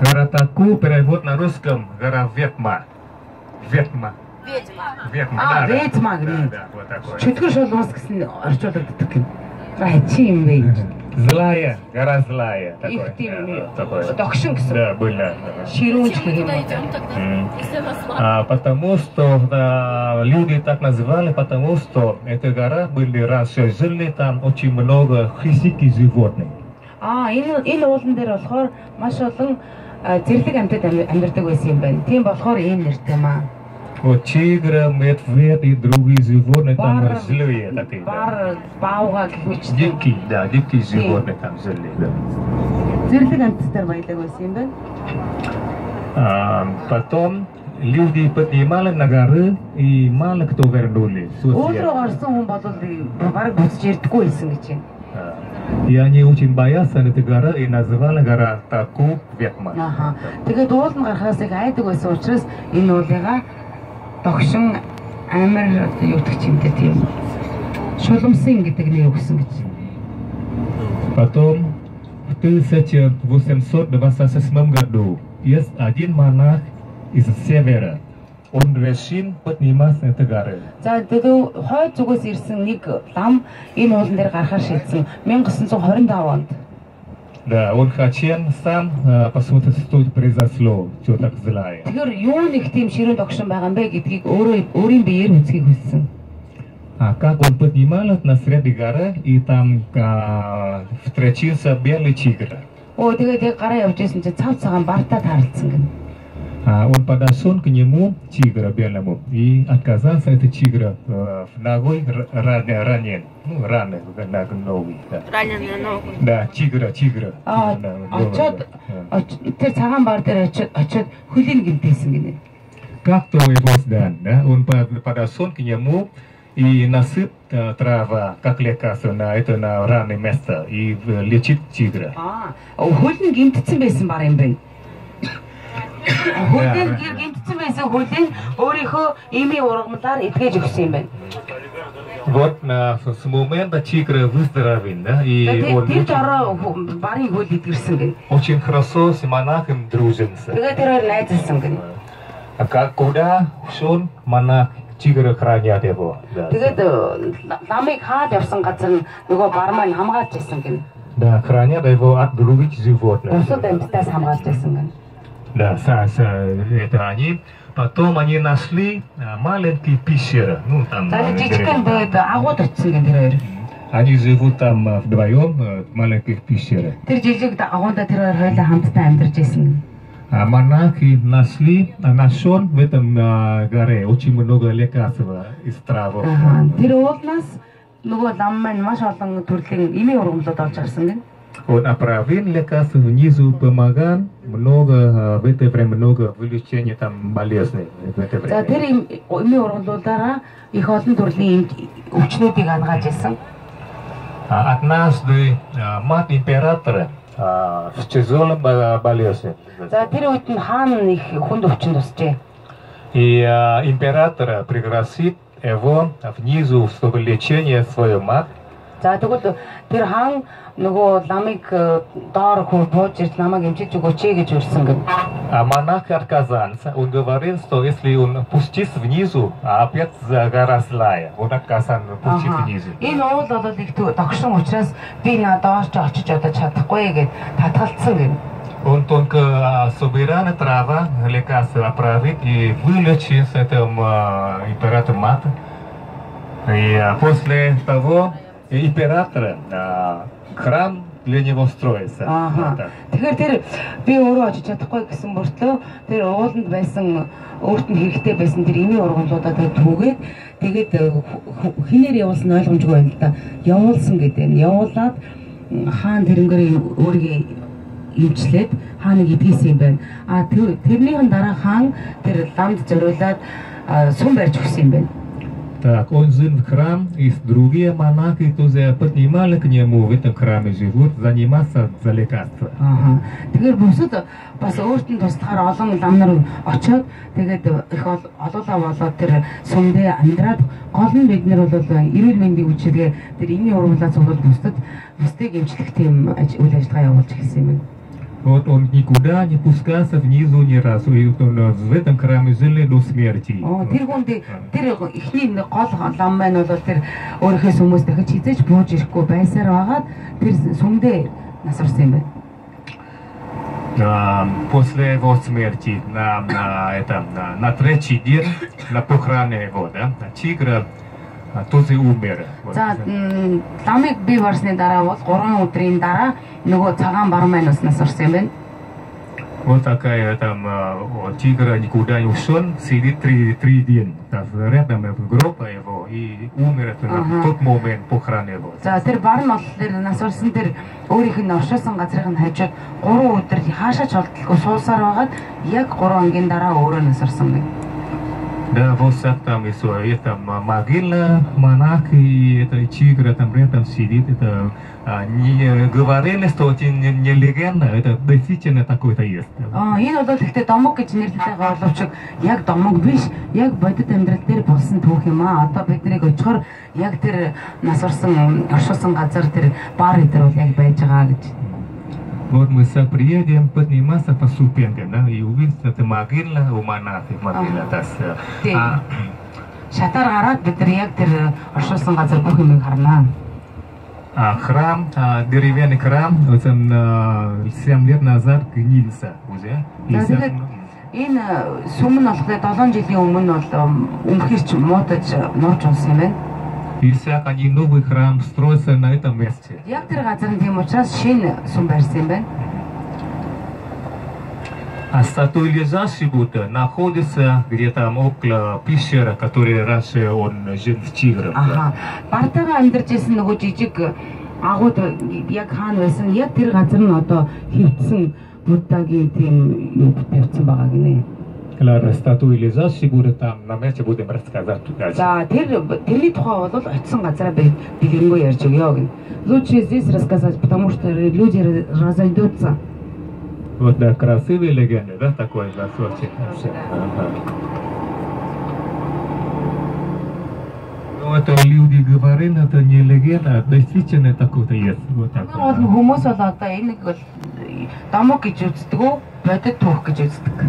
Гора таку перевод на русском гора Ветма. Ветма. Ветма. Ветма гэнэ. Да, вот такое. Чөтгөр шулуус гэсэн орчуулдаг юм. Чи юм бэ? Злая, гора злая. Их тийм такое. Догшин гэсэн. Да, было. Ширүүнч гэх юм. Потому что люди так называли, потому что эта гора были раньше жили там очень много хищных животных. Энэ уулан дээр болохоор маш олон зэрлэг амьтад амьдардаг байсан юм байна. Тийм болохоор ийм нэртэй юм аа. Вот тигры, медведь и другие животные там жили такие. Бауга гэх мэт. Дикие животные там жили. Зэрлэг амьтдаар баялаг байсан юм байна. Потом люди поднимали на горы и мало кто вернули. Уулруу гарсан хүн бол бараг буцаж ирдэггүй байсан гэж байна. И они очень боятся этой горы и назвали гора Таку Ветма. Тэгээд уул нь гарахаас их айдаг байсан учраас энэ уулыгаа догшин амар юу гэх юмтэй тийм шулмсын гэдэг нэр өгсөн гэж. Потом в 1828 году есть один монах из севера. Он решил подниматься на эту гору. За тэгээд хойд зүгээс ирсэн нэг лам энэ уулан дээр гарахаар шийдсэн 1925 онд. Да, он хотел сам посмотреть, что произошло, что так злая. Тэгэхээр юу нэг тийм ширүүн догшин байгаа юм бэ гэдгийг өөрийн биеэр үзхийг хүссэн. Как он поднимался на среди горы, и там встретился белый тигр. Тэгээд яг гараа явж байсан чинь цав цагаан бартаа тааралцсан гэнэ. Он подошел к нему, тигра белому, и отказался от тигра ногой ранен. Ну, раны на ногу. Ранен на ногу. Да, тигра. Тэр цагаан бар дээр очиод хөлийн гимтээсэн гинэ. Как-то его сдан, да? Он подошел к нему и насыпал трава, как лекарство на ранное место, и лечит тигра. Хөлийн гимтсэн байсан бар юм байна. Хөлийн гимтсэн байсан хөлийн өөрийнхөө имийн ургамлаар эдгэж өгсөн юм байна. Вот с момента тигра выздоровел, да, и он очень хорошо с монахом дружился. А как куда шел монах, тигр охраняет его. Да, охраняет его от других животных. Да, это они. Потом они нашли маленькие пещеры. Ну, там, они живут там вдвоем в маленьких пещерах. А монахи нашел в этом горе очень много лекарств из трав. Он отправил лекарства внизу, помогал много в это время, много вылечения там болезней в это время. Однажды мать императора с тяжелым болезнью. И император пригласит его внизу, чтобы лечение свою мать. А монах отказался. Он говорил, что если он пустит внизу, а опять гора злая, он отказался пустить внизу. Он только собирал трава, лекарства отправить и вылечил с этим императором мать. И после того императора храм для него строится. Тэгэхээр тэр би өөрөө очиж чадахгүй гэсэн мөртлөө тэр ууланд байсан өөрт нь хэрэгтэй байсан тэр имийн ургамлуудаа түүгээд тэгээд хинээр явуулсан ойлгомжгүй байна л да. Явуулсан гэдэг нь явуулаад хаан тэрнгээр өөрийгөө имчлээд хааныг идгээсэн юм байна. Тэрнийхэн дараа хаан тэр ламд зориулаад сум барьж өгсөн юм байна. Так, он жил в храм, и другие монахи тоже поднимали к нему в этом храме живут, заниматься за лекарства. Тэгэхээр бусад бас өөрт нь тусдахаар олон лам нар очоод тэгээд их олоолаа болоод тэр сумдээ амьдраад гол нь бид нар бол эрүүл мэндийн үйлчилгээ тэр имийн ургамлаа цуглуулж бусдыг эмчлэх тийм үйл ажиллагаа явуулж эхэлсэн юм байна. Вот он никуда не пускался внизу ни разу, и он в этом храме жили до смерти. Тэр хүнд тэр эхний гол лам маань бол тэр өөрийнхөө сүмээс дахиж хизээж бууж ирэхгүй байсаар байгаад тэр сүмдээ насварсан юм байна. После его смерти на третий день на похороне его, да, тигр тоже умер. За ламыг бий барсны дараа бол 3 өдрийн дараа нөгөө цагаан бар маань бас насварсан юм байна. Вот такая там тигр никуда не ушел, сидит 3 дня. Рядом группа его и умер в тот момент похороны его. За тэр бар нь бол тэр насварсан тэр өөрийнх нь оршуулсан газрыг нь хажууд 3 өдөр хаашаач олдолгүй суусаар байгаад яг 3 ангийн дараа өөрөө насварсан байна. Да, вот там и все, это могила, монах и это тигр там рядом сидит, это не говорили, что это не легенда, это действительно такое-то есть. Энэ бол ихтэй домог гэж нэрлэдэг орловч яг домог биш, яг бодит амьдрал дээр болсон түүх юм аа. Одоо биднийг очихоор яг тэр насварсан оршуулсан газар тэр бар дээр бол яг байж байгаа гэж. Вот мы приедем подниматься по ступенькам, да, и увидим, это могила у монахов, могила, да. Шатаар гараад бид нар яг тэр оршуулсан газар бүх юмыг харнаа. Храм, деревянный храм, вот он 7 лет назад гнился уже. Энэ сүм нь болохоор 7 жилийн өмнө бол өмхирч муудаж нууж унсан юм байна. И всякий новый храм строится на этом месте. Яг тэр газар нь тийм учраас шинэ сүм барьсан юм байна. А статуя лежащий Будда находится где-то около пещеры, которая раньше он жил в тиграх. Ага. Бартаага амьдарч ирсэн нөгөө жижиг агууд яг хаана байсан? Яг тэр газар нь одоо хөвцсөн Буддагийн тийм юм тавьсан байгаа гинэ. Claro, статуя лежащий Будда там на месте будем рассказать. За тэрний тухай бол очисон газараа бэлгэнгөө ярьж өгье гэнэ. Лучше здесь рассказать, потому что люди разойдутся. Вот, да, красивые легенды, да, такой засорчик. Ну, это люди говорят, это не легенда, действительно такое-то есть. Вот так. Хүмүүс бол одоо энийг бол домог гэж үздэг үү, бодит түүх гэж үздэг.